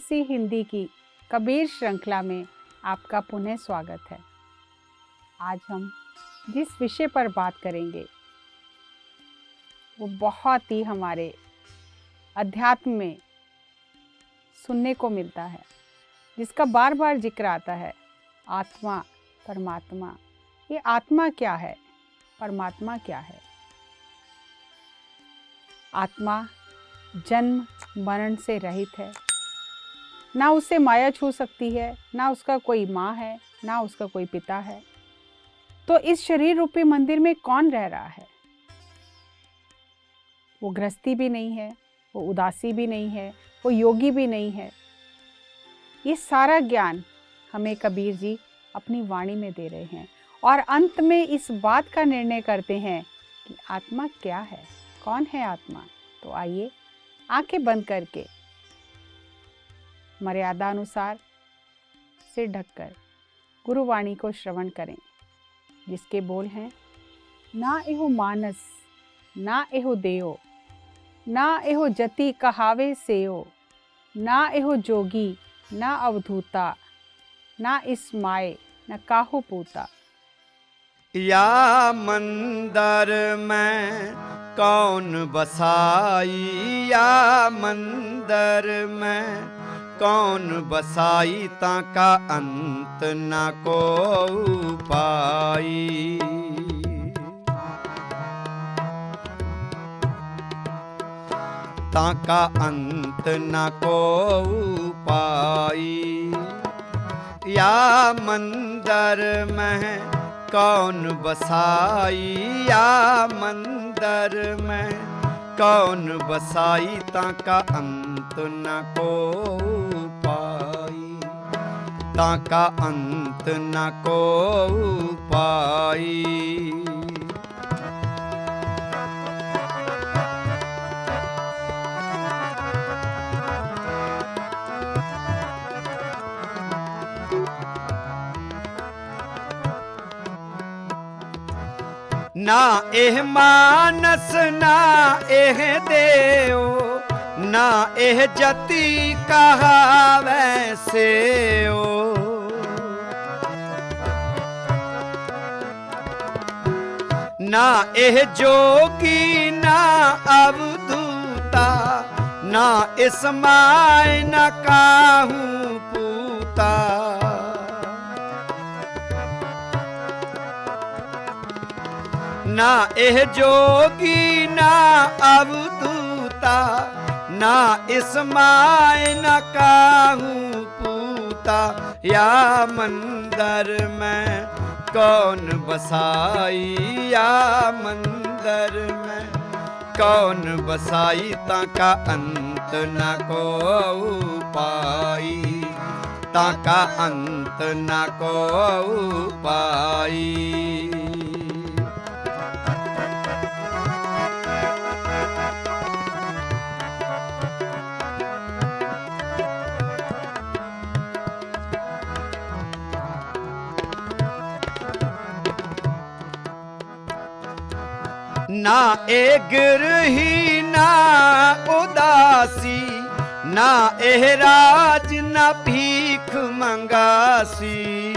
BSc Hindi की कबीर श्रृंखला में आपका पुनः स्वागत है। आज हम जिस विषय पर बात करेंगे वो बहुत ही हमारे अध्यात्म में सुनने को मिलता है, जिसका बार बार जिक्र आता है, आत्मा परमात्मा। ये आत्मा क्या है, परमात्मा क्या है? आत्मा जन्म मरण से रहित है, ना उससे माया छू सकती है, ना उसका कोई माँ है, ना उसका कोई पिता है। तो इस शरीर रूपी मंदिर में कौन रह रहा है? वो गृहस्थी भी नहीं है, वो उदासी भी नहीं है, वो योगी भी नहीं है। ये सारा ज्ञान हमें कबीर जी अपनी वाणी में दे रहे हैं और अंत में इस बात का निर्णय करते हैं कि आत्मा क्या है, कौन है आत्मा। तो आइए आंखें बंद करके मर्यादा अनुसार सिर ढककर गुरुवाणी को श्रवण करें, जिसके बोल हैं, ना एहो मानस ना एहो देयो, ना एहो जति कहावे सेयो, ना एहो जोगी ना अवधूता, ना इस माए न काहू पूता। या मंदर में कौन बसाई, या मंदर में कौन बसाई, ताका अंत न को पाई। ताका अंत न को पाई। या मंदर में कौन बसाई, या मंदर में कौन बसाई, ताका अंत न को पाई। ताका अंत न को पाई। ना एह मानस ना एह देओ, ना एह जति कहावै सेओ। ना एह जोगी ना अवधूता, ना इस माय न काहू पूता। ना एह जोगी ना अवधूता, ना इस माय न काहू पूता। या मंदर में कौन बसाई, या मंदर में कौन बसाई, ताका अंत न को पाई। ताका अंत न को पाई। ना ए गिरही ना उदासी, ना एह राज ना भीख मंगासी।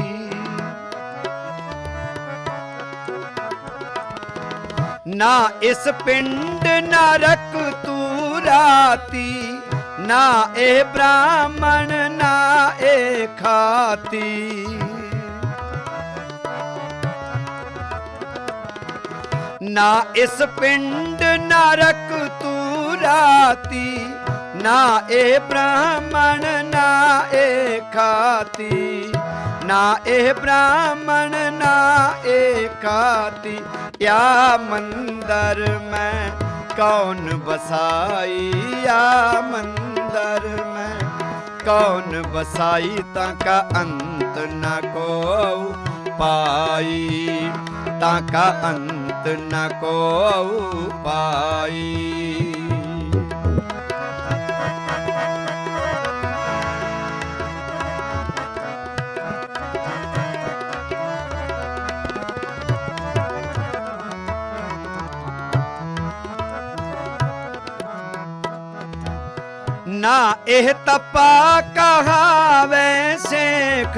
ना इस पिंड नरक तू राती, ना एह ब्राह्मण ना ए खाती। ना इस पिंड नरक तू राती, ना ए ब्राह्मण ना ए खाती। ना ए ब्राह्मण ना ए खाती। या मंदर में कौन बसाई, या मंदर में कौन बसाई, ताका अंत न को पाई। ताका अंत न को पाई। ना एह तपा कहावे सेख,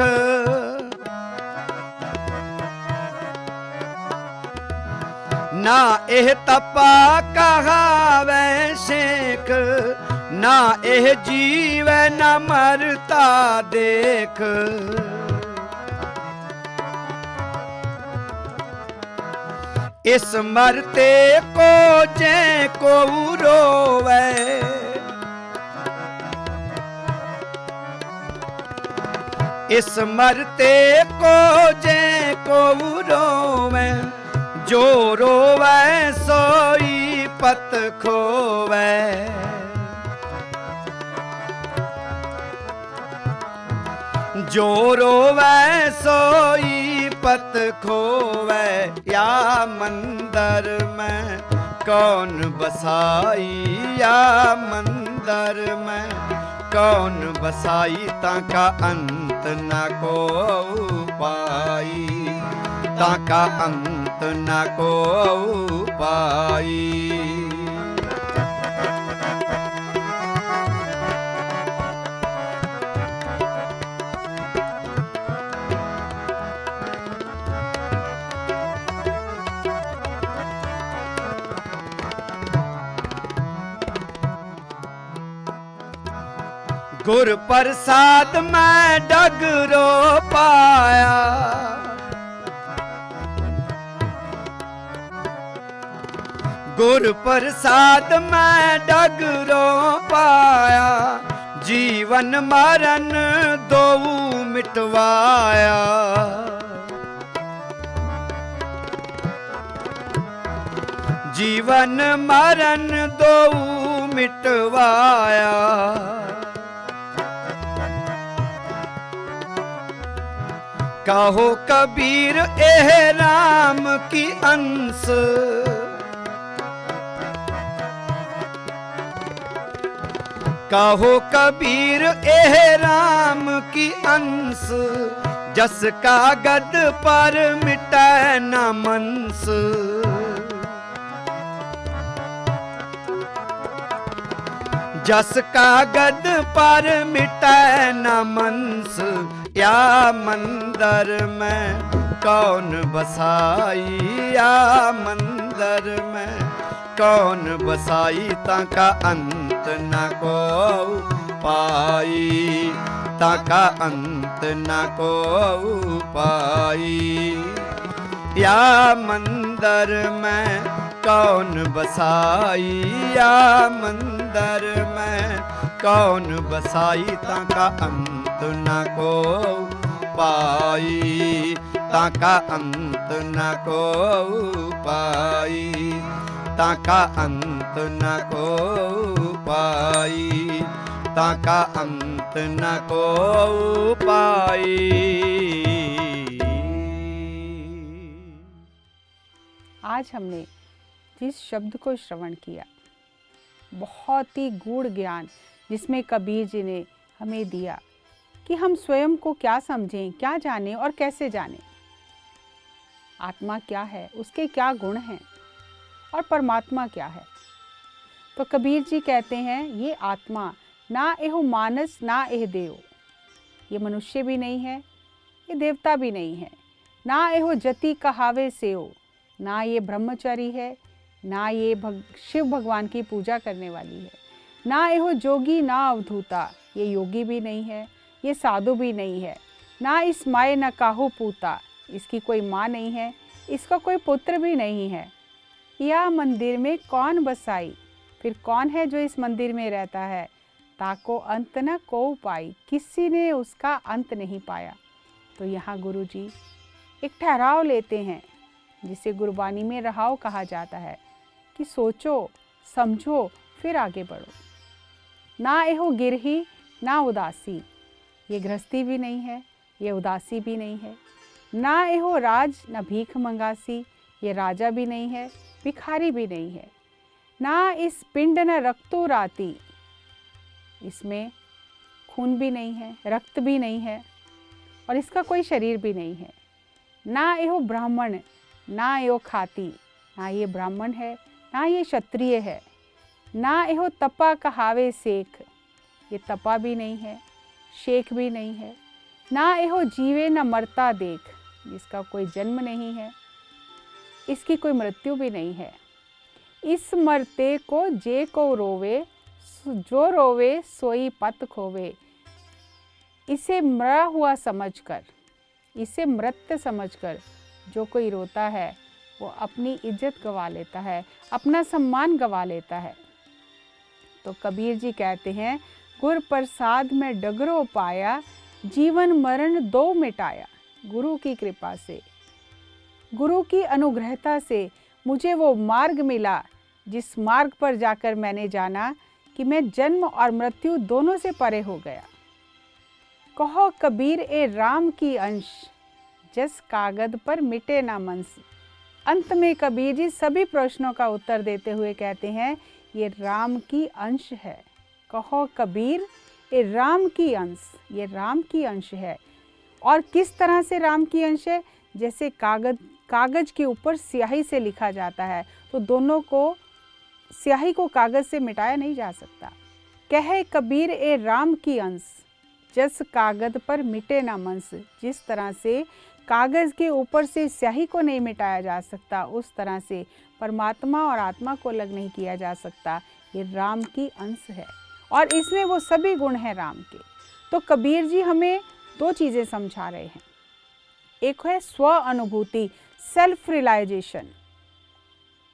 ना एह तपा कहावे सेख, ना एह जीवे न मरता देख। इस मरते को जे को रोवे, इस मरते को जे को रोवे, जो रोवे सोई पत खोवे। जो रोवे सोई पत खोवे, या मंदर में कौन बसाई, या मंदर में कौन बसाई। ताका अंत न को पाई, ताका अंत न को पाई। गुर प्रसाद मैं डगरो पाया, गुर प्रसाद मैं डगरो पाया। जीवन मरण दो मिटवाया, जीवन मरण दो मिटवाया। कहो कबीर एह राम की अंश, कहो कबीर एह राम की अंश। जस का गद पर मिटै न मंस, जस का गद पर मिटै न मंस। या मंदर में कौन बसाई, या मंदर में कौन बसाई। ताका अंत न को पाई, ताका अंत न को पाई। या मंदर में कौन बसाई, या मंदर में कौन बसाई। ताका अंत न को पाई, ताका अंत न को पाई, ताका अंत न को पाई, ताका अंत न को पाई। आज हमने जिस शब्द को श्रवण किया, बहुत ही गूढ़ ज्ञान जिसमें कबीर जी ने हमें दिया कि हम स्वयं को क्या समझें, क्या जानें और कैसे जानें। आत्मा क्या है, उसके क्या गुण हैं और परमात्मा क्या है। तो कबीर जी कहते हैं ये आत्मा ना एहो मानस ना एह देव, ये मनुष्य भी नहीं है, ये देवता भी नहीं है। ना एहो जति कहावे सेओ, ना ये ब्रह्मचारी है, ना ये शिव भगवान की पूजा करने वाली है। ना एहो जोगी ना अवधूता, ये योगी भी नहीं है, ये साधु भी नहीं है। ना इस माए न काहू पूता, इसकी कोई माँ नहीं है, इसका कोई पुत्र भी नहीं है। या मंदिर में कौन बसाई, फिर कौन है जो इस मंदिर में रहता है। ताको अंत न को पाई, किसी ने उसका अंत नहीं पाया। तो यहाँ गुरु जी एक ठहराव लेते हैं, जिसे गुरबानी में रहाव कहा जाता है कि सोचो समझो फिर आगे बढ़ो। ना एहो गिरही ना उदासी, ये गृहस्थी भी नहीं है, ये उदासी भी नहीं है। ना एहो राज ना भीख मंगासी, ये राजा भी नहीं है, भिखारी भी नहीं है। ना इस पिंड न रक्तो राती, इसमें खून भी नहीं है, रक्त भी नहीं है और इसका कोई शरीर भी नहीं है। ना एहो ब्राह्मण ना एहो खाती, ना ये ब्राह्मण है ना ये क्षत्रिय है। ना एहो तपा कहावे सेख, ये तपा भी नहीं है, शेख भी नहीं है। ना एहो जीवे न मरता देख, जिसका कोई जन्म नहीं है, इसकी कोई मृत्यु भी नहीं है। इस मरते को जे को रोवे, जो रोवे सोई पत खोवे। इसे मरा हुआ समझकर, इसे मृत समझकर जो कोई रोता है वो अपनी इज्जत गवा लेता है, अपना सम्मान गवा लेता है। तो कबीर जी कहते हैं, गुर प्रसाद में डगरो पाया, जीवन मरण दो मिटाया। गुरु की कृपा से, गुरु की अनुग्रहता से मुझे वो मार्ग मिला जिस मार्ग पर जाकर मैंने जाना कि मैं जन्म और मृत्यु दोनों से परे हो गया। कहो कबीर ए राम की अंश, जस कागद पर मिटे ना मंस। अंत में कबीर जी सभी प्रश्नों का उत्तर देते हुए कहते हैं, ये राम की अंश है। कहो कबीर ए राम की अंश, ये राम की अंश है। और किस तरह से राम की अंश है? जैसे कागज के ऊपर स्याही से लिखा जाता है, तो दोनों को, स्याही को कागज से मिटाया नहीं जा सकता। कहे कबीर ए राम की अंश, जस कागज पर मिटे ना मंस। जिस तरह से कागज के ऊपर से स्याही को नहीं मिटाया जा सकता, उस तरह से परमात्मा और आत्मा को अलग नहीं किया जा सकता। ये राम की अंश है और इसमें वो सभी गुण हैं राम के। तो कबीर जी हमें दो चीज़ें समझा रहे हैं। एक है स्व अनुभूति, सेल्फ रियलाइजेशन।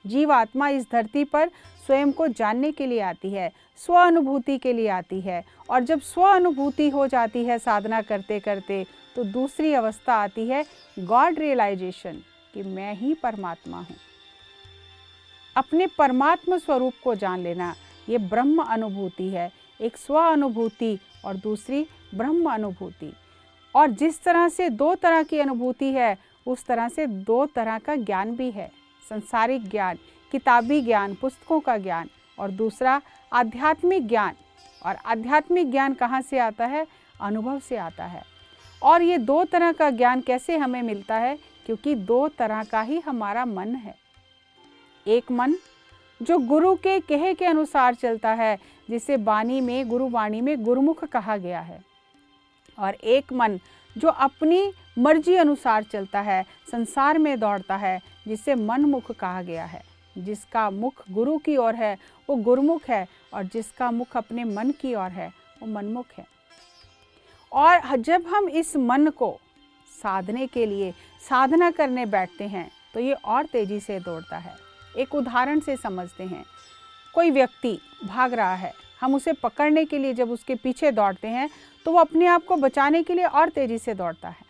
जीवात्मा इस धरती पर स्वयं को जानने के लिए आती है, स्व अनुभूति के लिए आती है। और जब स्व अनुभूति हो जाती है साधना करते करते, तो दूसरी अवस्था आती है गॉड रियलाइजेशन, कि मैं ही परमात्मा हूँ। अपने परमात्मा स्वरूप को जान लेना, ये ब्रह्म अनुभूति है। एक स्व अनुभूति और दूसरी ब्रह्म अनुभूति। और जिस तरह से दो तरह की अनुभूति है, उस तरह से दो तरह का ज्ञान भी है। संसारिक ज्ञान, किताबी ज्ञान, पुस्तकों का ज्ञान, और दूसरा आध्यात्मिक ज्ञान। और आध्यात्मिक ज्ञान कहाँ से आता है? अनुभव से आता है। और ये दो तरह का ज्ञान कैसे हमें मिलता है? क्योंकि दो तरह का ही हमारा मन है। एक मन जो गुरु के कहे के अनुसार चलता है, जिसे वाणी में, गुरुवाणी में गुरुमुख कहा गया है। और एक मन जो अपनी मर्जी अनुसार चलता है, संसार में दौड़ता है, जिसे मनमुख कहा गया है। जिसका मुख गुरु की ओर है वो गुरुमुख है, और जिसका मुख अपने मन की ओर है वो मनमुख है। और जब हम इस मन को साधने के लिए साधना करने बैठते हैं, तो ये और तेजी से दौड़ता है। एक उदाहरण से समझते हैं। कोई व्यक्ति भाग रहा है, हम उसे पकड़ने के लिए जब उसके पीछे दौड़ते हैं, तो वो अपने आप को बचाने के लिए और तेजी से दौड़ता है।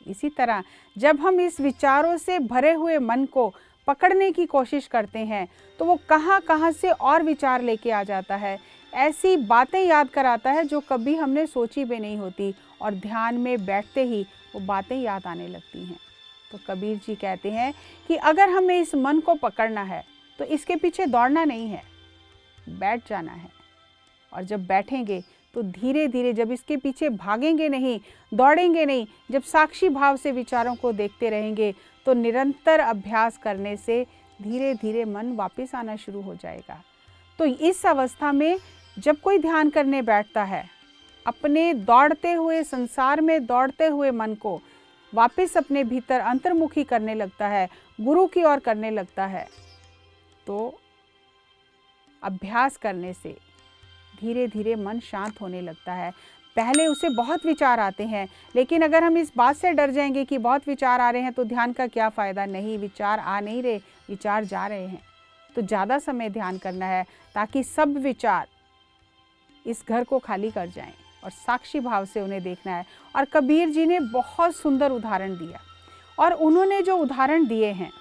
इसी तरह जब हम इस विचारों से भरे हुए मन को पकड़ने की कोशिश करते हैं, तो वो कहाँ कहाँ से और विचार लेके आ जाता है। ऐसी बातें याद कराता है जो कभी हमने सोची भी नहीं होती, और ध्यान में बैठते ही वो बातें याद आने लगती हैं। तो कबीर जी कहते हैं कि अगर हमें इस मन को पकड़ना है, तो इसके पीछे दौड़ना नहीं है, बैठ जाना है। और जब बैठेंगे तो धीरे धीरे, जब इसके पीछे भागेंगे नहीं, दौड़ेंगे नहीं, जब साक्षी भाव से विचारों को देखते रहेंगे, तो निरंतर अभ्यास करने से धीरे धीरे मन वापस आना शुरू हो जाएगा। तो इस अवस्था में जब कोई ध्यान करने बैठता है, अपने दौड़ते हुए संसार में दौड़ते हुए मन को वापस अपने भीतर अंतर्मुखी करने लगता है, गुरु की ओर करने लगता है, तो अभ्यास करने से धीरे धीरे मन शांत होने लगता है। पहले उसे बहुत विचार आते हैं, लेकिन अगर हम इस बात से डर जाएंगे कि बहुत विचार आ रहे हैं तो ध्यान का क्या फ़ायदा। नहीं, विचार आ नहीं रहे, विचार जा रहे हैं। तो ज़्यादा समय ध्यान करना है ताकि सब विचार इस घर को खाली कर जाएं, और साक्षी भाव से उन्हें देखना है। और कबीर जी ने बहुत सुंदर उदाहरण दिया, और उन्होंने जो उदाहरण दिए हैं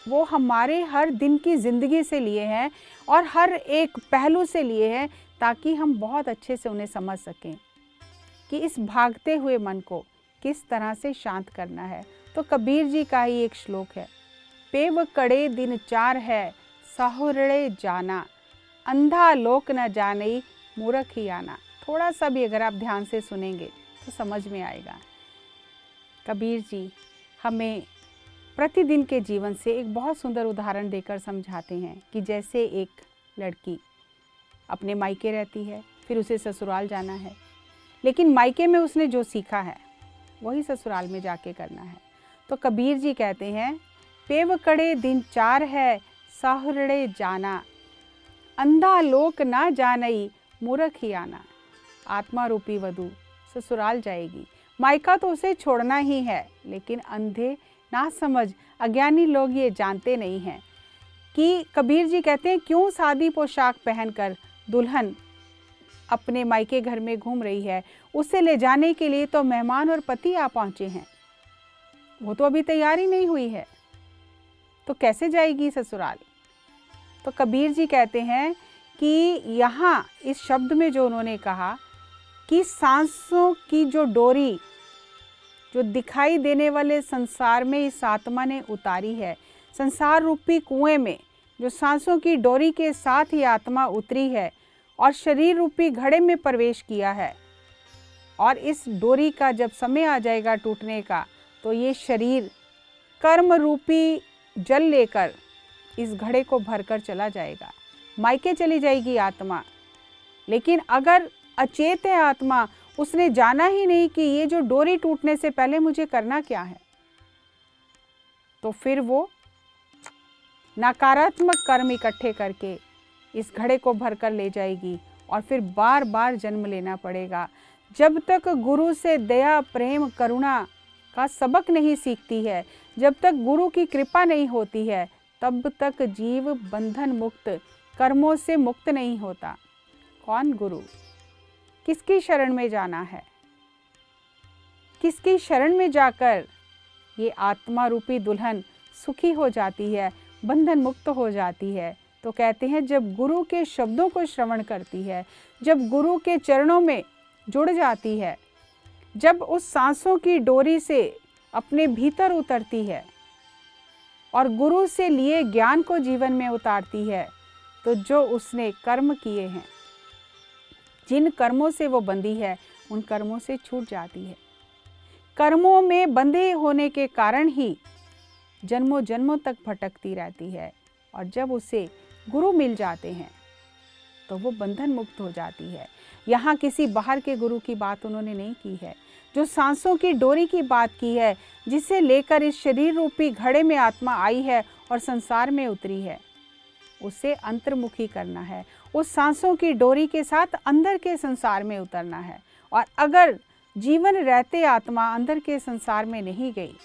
वो हमारे हर दिन की ज़िंदगी से लिए हैं और हर एक पहलू से लिए हैं, ताकि हम बहुत अच्छे से उन्हें समझ सकें कि इस भागते हुए मन को किस तरह से शांत करना है। तो कबीर जी का ही एक श्लोक है, पेव कड़े दिन चार है, साहुरड़े जाना, अंधा लोक न जाने, मूर्ख ही आना। थोड़ा सा भी अगर आप ध्यान से सुनेंगे तो समझ में आएगा। कबीर जी हमें प्रतिदिन के जीवन से एक बहुत सुंदर उदाहरण देकर समझाते हैं कि जैसे एक लड़की अपने मायके रहती है, फिर उसे ससुराल जाना है। लेकिन मायके में उसने जो सीखा है वही ससुराल में जाके करना है। तो कबीर जी कहते हैं, पेव कड़े दिन चार है साहुरड़े जाना, अंधा लोक ना जानई मूर्ख ही आना। आत्मा रूपी वधू ससुराल जाएगी, मायका तो उसे छोड़ना ही है, लेकिन अंधे ना समझ अज्ञानी लोग ये जानते नहीं हैं कि कबीर जी कहते हैं, क्यों सादी पोशाक पहनकर दुल्हन अपने मायके घर में घूम रही है। उसे ले जाने के लिए तो मेहमान और पति आ पहुंचे हैं, वो तो अभी तैयार ही नहीं हुई है, तो कैसे जाएगी ससुराल। तो कबीर जी कहते हैं कि यहाँ इस शब्द में जो उन्होंने कहा कि सांसों की जो डोरी जो दिखाई देने वाले संसार में इस आत्मा ने उतारी है, संसार रूपी कुएं में जो सांसों की डोरी के साथ ही आत्मा उतरी है और शरीर रूपी घड़े में प्रवेश किया है, और इस डोरी का जब समय आ जाएगा टूटने का, तो ये शरीर कर्म रूपी जल लेकर इस घड़े को भरकर चला जाएगा, मायके चली जाएगी आत्मा। लेकिन अगर अचेत है आत्मा, उसने जाना ही नहीं कि ये जो डोरी टूटने से पहले मुझे करना क्या है, तो फिर वो नकारात्मक कर्म इकट्ठे करके इस घड़े को भरकर ले जाएगी और फिर बार बार जन्म लेना पड़ेगा। जब तक गुरु से दया प्रेम करुणा का सबक नहीं सीखती है, जब तक गुरु की कृपा नहीं होती है, तब तक जीव बंधन मुक्त कर्मों से मुक्त नहीं होता। कौन गुरु, किसकी शरण में जाना है, किसकी शरण में जाकर ये आत्मा रूपी दुल्हन सुखी हो जाती है, बंधन मुक्त हो जाती है। तो कहते हैं, जब गुरु के शब्दों को श्रवण करती है, जब गुरु के चरणों में जुड़ जाती है, जब उस सांसों की डोरी से अपने भीतर उतरती है और गुरु से लिए ज्ञान को जीवन में उतारती है, तो जो उसने कर्म किए हैं, जिन कर्मों से वो बंधी है, उन कर्मों से छूट जाती है। कर्मों में बंधे होने के कारण ही जन्मों जन्मों तक भटकती रहती है, और जब उसे गुरु मिल जाते हैं तो वो बंधन मुक्त हो जाती है। यहाँ किसी बाहर के गुरु की बात उन्होंने नहीं की है, जो सांसों की डोरी की बात की है, जिसे लेकर इस शरीर रूपी घड़े में आत्मा आई है और संसार में उतरी है, उसे अंतर्मुखी करना है। उस सांसों की डोरी के साथ अंदर के संसार में उतरना है। और अगर जीवन रहते आत्मा अंदर के संसार में नहीं गई,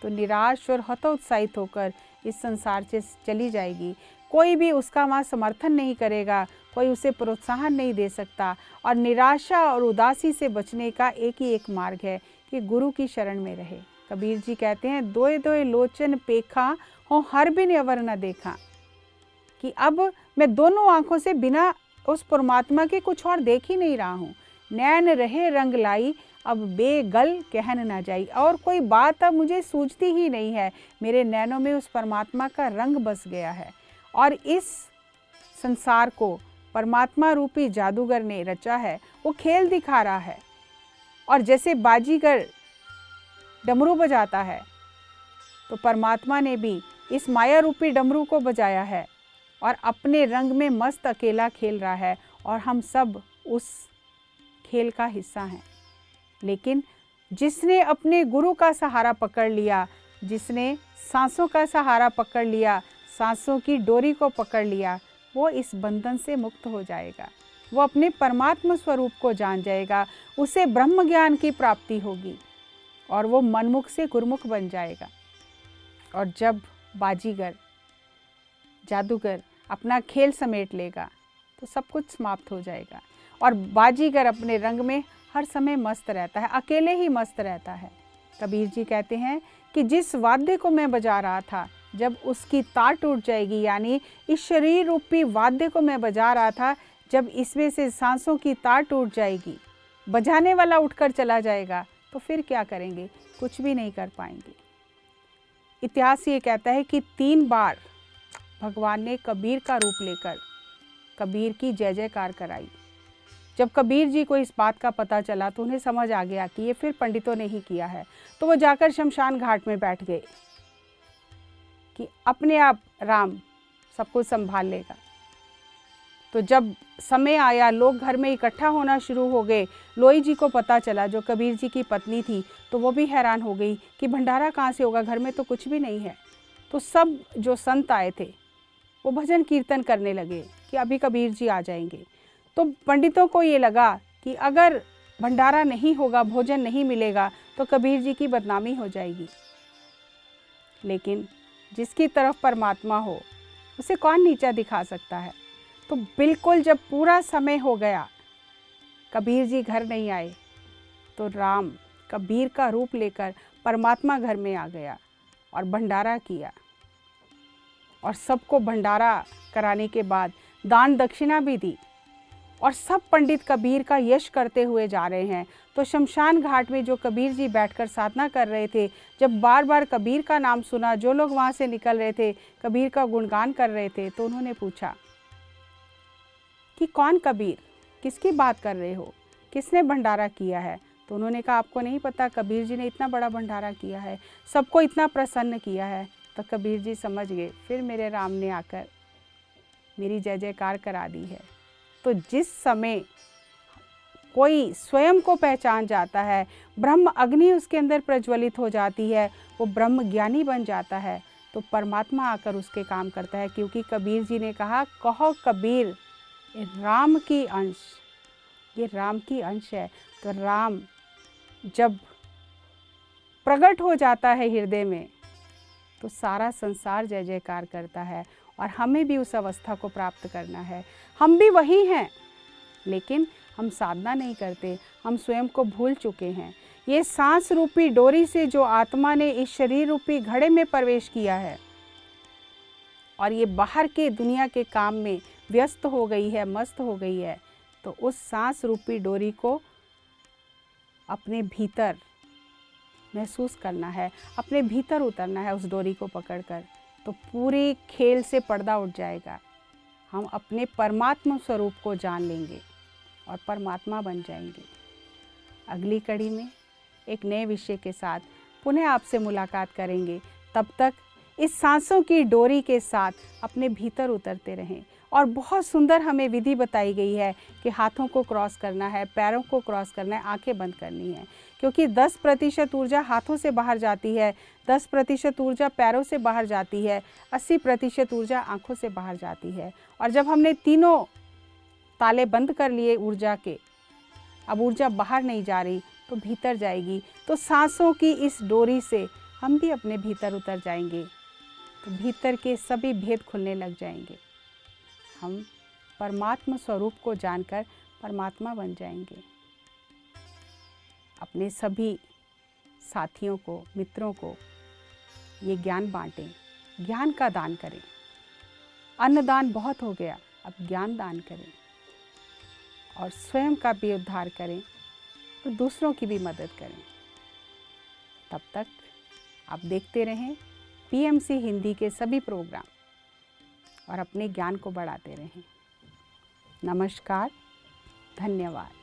तो निराश और हतोत्साहित होकर इस संसार से चली जाएगी। कोई भी उसका वहाँ समर्थन नहीं करेगा, कोई उसे प्रोत्साहन नहीं दे सकता। और निराशा और उदासी से बचने का एक ही एक मार्ग है कि गुरु की शरण में रहे। कबीर जी कहते हैं, दोए दोए लोचन पेखा हो हर बिन अवर न देखा, कि अब मैं दोनों आंखों से बिना उस परमात्मा के कुछ और देख ही नहीं रहा हूँ। नैन रहे रंग लाई अब बेगल कहन ना जाई, और कोई बात अब मुझे सूझती ही नहीं है। मेरे नैनों में उस परमात्मा का रंग बस गया है, और इस संसार को परमात्मा रूपी जादूगर ने रचा है, वो खेल दिखा रहा है। और जैसे बाजीगर डमरू बजाता है, तो परमात्मा ने भी इस माया रूपी डमरू को बजाया है और अपने रंग में मस्त अकेला खेल रहा है, और हम सब उस खेल का हिस्सा हैं। लेकिन जिसने अपने गुरु का सहारा पकड़ लिया, जिसने सांसों का सहारा पकड़ लिया, सांसों की डोरी को पकड़ लिया, वो इस बंधन से मुक्त हो जाएगा। वो अपने परमात्मा स्वरूप को जान जाएगा, उसे ब्रह्म ज्ञान की प्राप्ति होगी और वो मनमुख से गुरुमुख बन जाएगा। और जब बाजीगर जादूगर अपना खेल समेट लेगा, तो सब कुछ समाप्त हो जाएगा। और बाजीगर अपने रंग में हर समय मस्त रहता है, अकेले ही मस्त रहता है। कबीर जी कहते हैं कि जिस वाद्य को मैं बजा रहा था, जब उसकी तार टूट जाएगी, यानी इस शरीर रूपी वाद्य को मैं बजा रहा था, जब इसमें से सांसों की तार टूट जाएगी, बजाने वाला उठकर चला जाएगा, तो फिर क्या करेंगे? कुछ भी नहीं कर पाएंगे। इतिहास ये कहता है कि 3 बार भगवान ने कबीर का रूप लेकर कबीर की जय जयकार कराई। जब कबीर जी को इस बात का पता चला, तो उन्हें समझ आ गया कि ये फिर पंडितों ने ही किया है। तो वो जाकर शमशान घाट में बैठ गए कि अपने आप राम सब कुछ संभाल लेगा। तो जब समय आया, लोग घर में इकट्ठा होना शुरू हो गए, लोई जी को पता चला, जो कबीर जी की पत्नी थी, तो वो भी हैरान हो गई कि भंडारा कहाँ से होगा, घर में तो कुछ भी नहीं है। तो सब जो संत आए थे वो भजन कीर्तन करने लगे कि अभी कबीर जी आ जाएंगे। तो पंडितों को ये लगा कि अगर भंडारा नहीं होगा, भोजन नहीं मिलेगा, तो कबीर जी की बदनामी हो जाएगी। लेकिन जिसकी तरफ परमात्मा हो उसे कौन नीचा दिखा सकता है। तो बिल्कुल जब पूरा समय हो गया, कबीर जी घर नहीं आए, तो राम कबीर का रूप लेकर परमात्मा घर में आ गया और भंडारा किया। और सबको भंडारा कराने के बाद दान दक्षिणा भी दी। और सब पंडित कबीर का यश करते हुए जा रहे हैं। तो शमशान घाट में जो कबीर जी बैठकर साधना कर रहे थे, जब बार बार कबीर का नाम सुना, जो लोग वहाँ से निकल रहे थे, कबीर का गुणगान कर रहे थे, तो उन्होंने पूछा कि कौन कबीर, किसकी बात कर रहे हो, किसने भंडारा किया है। तो उन्होंने कहा आपको नहीं पता, कबीर जी ने इतना बड़ा भंडारा किया है, सबको इतना प्रसन्न किया है। तो कबीर जी समझ गए, फिर मेरे राम ने आकर मेरी जय जयकार करा दी है। तो जिस समय कोई स्वयं को पहचान जाता है, ब्रह्म अग्नि उसके अंदर प्रज्वलित हो जाती है, वो ब्रह्म ज्ञानी बन जाता है, तो परमात्मा आकर उसके काम करता है। क्योंकि कबीर जी ने कहा, कहो कबीर ये राम की अंश, ये राम की अंश है। तो राम जब प्रकट हो जाता है हृदय में, तो सारा संसार जय जयकार करता है। और हमें भी उस अवस्था को प्राप्त करना है। हम भी वही हैं, लेकिन हम साधना नहीं करते, हम स्वयं को भूल चुके हैं। ये सांस रूपी डोरी से जो आत्मा ने इस शरीर रूपी घड़े में प्रवेश किया है और ये बाहर के दुनिया के काम में व्यस्त हो गई है, मस्त हो गई है, तो उस सांस रूपी डोरी को अपने भीतर महसूस करना है, अपने भीतर उतरना है उस डोरी को पकड़कर। तो पूरे खेल से पर्दा उठ जाएगा, हम अपने परमात्मा स्वरूप को जान लेंगे और परमात्मा बन जाएंगे। अगली कड़ी में एक नए विषय के साथ पुनः आपसे मुलाकात करेंगे। तब तक इस सांसों की डोरी के साथ अपने भीतर उतरते रहें। और बहुत सुंदर हमें विधि बताई गई है कि हाथों को क्रॉस करना है, पैरों को क्रॉस करना है, आंखें बंद करनी है। क्योंकि 10% ऊर्जा हाथों से बाहर जाती है, 10% ऊर्जा पैरों से बाहर जाती है, 80% ऊर्जा आंखों से बाहर जाती है। और जब हमने तीनों ताले बंद कर लिए ऊर्जा के, अब ऊर्जा बाहर नहीं जा रही तो भीतर जाएगी। तो सांसों की इस डोरी से हम भी अपने भीतर उतर जाएंगे, तो भीतर के सभी भेद खुलने लग जाएंगे। हम परमात्मा स्वरूप को जानकर परमात्मा बन जाएंगे। अपने सभी साथियों को, मित्रों को ये ज्ञान बांटें, ज्ञान का दान करें। अन्नदान बहुत हो गया, अब ज्ञान दान करें और स्वयं का भी उद्धार करें और दूसरों की भी मदद करें। तब तक आप देखते रहें पीएमसी हिंदी के सभी प्रोग्राम और अपने ज्ञान को बढ़ाते रहें। नमस्कार, धन्यवाद।